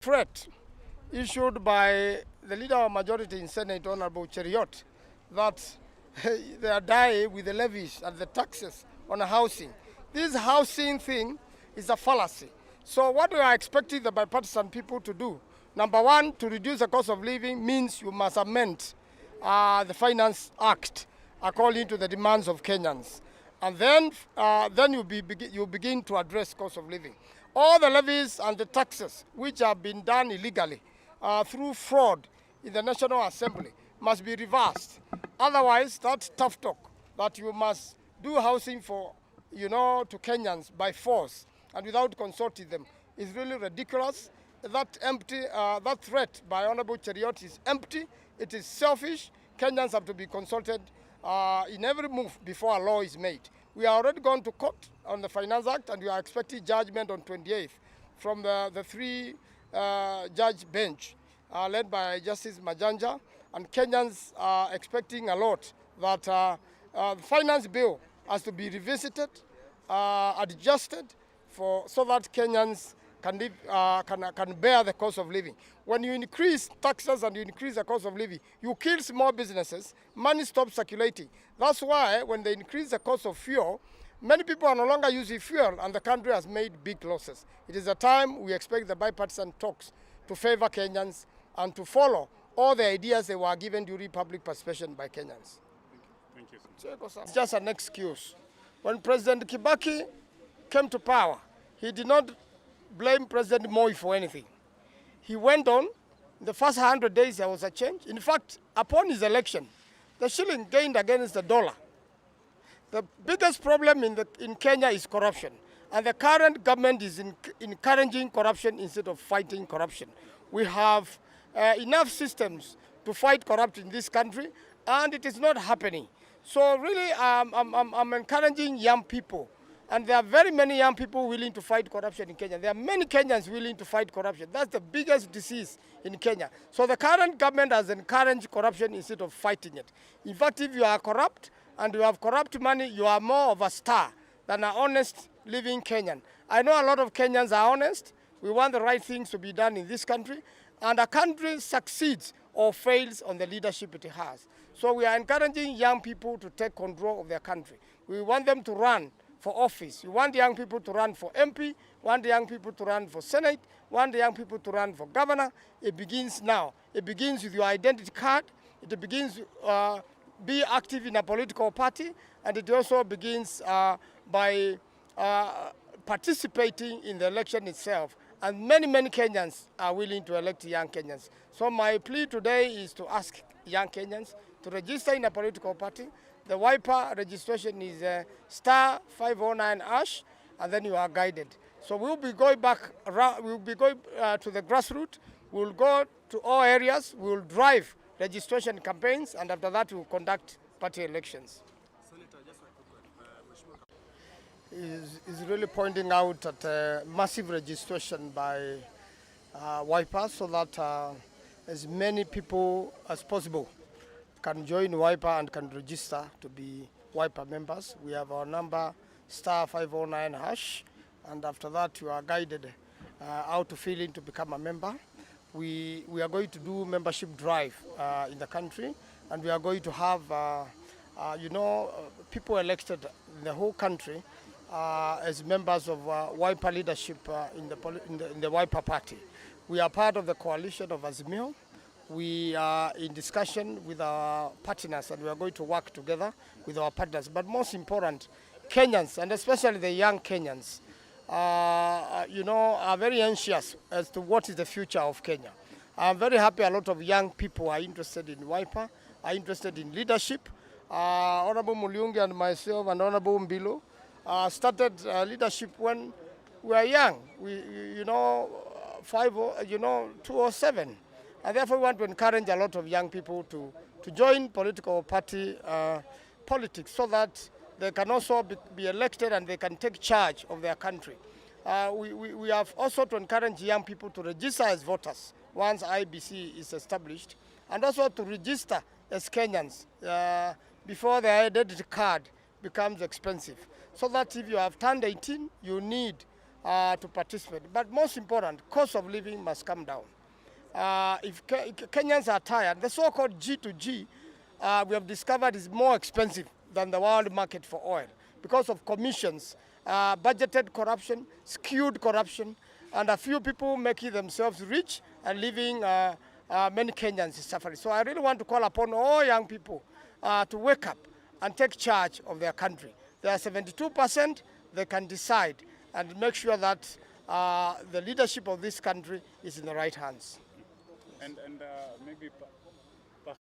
threat issued by the leader of majority in Senate, Honorable Cheriot, that they are dying with the levies and the taxes on housing. This housing thing is a fallacy. So what we are expecting the bipartisan people to do, number one, to reduce the cost of living means you must amend the Finance Act according to the demands of Kenyans. And then you begin to address cost of living. All the levies and the taxes which have been done illegally through fraud in the National Assembly must be reversed. Otherwise, that tough talk that you must do housing for, to Kenyans by force and without consulting them is really ridiculous. That threat by Honorable Cheriot is empty. It is selfish. Kenyans have to be consulted in every move before a law is made. We are already gone to court on the Finance Act, and we are expecting judgment on 28th from the three-judge bench led by Justice Majanja. And Kenyans are expecting a lot that the finance bill has to be revisited, adjusted, so that Kenyans can bear the cost of living. When you increase taxes and you increase the cost of living, you kill small businesses, money stops circulating. That's why when they increase the cost of fuel, many people are no longer using fuel and the country has made big losses. It is a time we expect the bipartisan talks to favor Kenyans and to follow all the ideas that were given during public participation by Kenyans. Thank you, sir. It's just an excuse. When President KIBAKI came to power, he did not blame President Moi for anything. He went on. In the first 100 days, there was a change. In fact, upon his election, the shilling gained against the dollar. The biggest problem in Kenya is corruption. And the current government is encouraging corruption instead of fighting corruption. We have enough systems to fight corruption in this country, and it is not happening. So really, I'm encouraging young people. And there are very many young people willing to fight corruption in Kenya. There are many Kenyans willing to fight corruption. That's the biggest disease in Kenya. So the current government has encouraged corruption instead of fighting it. In fact, if you are corrupt and you have corrupt money, you are more of a star than an honest living Kenyan. I know a lot of Kenyans are honest. We want the right things to be done in this country. And a country succeeds or fails on the leadership it has. So we are encouraging young people to take control of their country. We want them to run for office. We want young people to run for MP, we want the young people to run for Senate, we want the young people to run for governor. It begins now. It begins with your identity card. It begins be active in a political party, and it also begins by participating in the election itself. And many, many Kenyans are willing to elect young Kenyans. So my plea today is to ask young Kenyans to register in a political party. The WIPER registration is star 509 #, and then you are guided. So we'll be going back around, we'll be going to the grassroots. We'll go to all areas. We'll drive registration campaigns, and after that we'll conduct party elections. Senator, just is really pointing out at massive registration by WIPER so that as many people as possible can join WIPER and can register to be WIPER members. We have our number star 509 #, and after that you are guided how to fill in to become a member. We are going to do membership drive in the country, and we are going to have people elected in the whole country as members of WIPER leadership in the WIPER party. We are part of the coalition of Azimio. We are in discussion with our partners, and we are going to work together with our partners. But most important, Kenyans, and especially the young Kenyans, are very anxious as to what is the future of Kenya. I'm very happy a lot of young people are interested in WIPER, are interested in leadership. Honorable Muliungi and myself and Honorable Mbilo started leadership when we were young. 2007. And therefore we want to encourage a lot of young people to join political party politics so that they can also be elected and they can take charge of their country. We have also to encourage young people to register as voters once IBC is established, and also to register as Kenyans before the identity card becomes expensive. So that if you have turned 18, you need to participate. But most important, cost of living must come down. If Kenyans are tired, the so-called G2G we have discovered is more expensive than the world market for oil because of commissions, budgeted corruption, skewed corruption, and a few people making themselves rich and leaving many Kenyans suffering. So I really want to call upon all young people to wake up and take charge of their country. They are 72%, they can decide and make sure that the leadership of this country is in the right hands. And maybe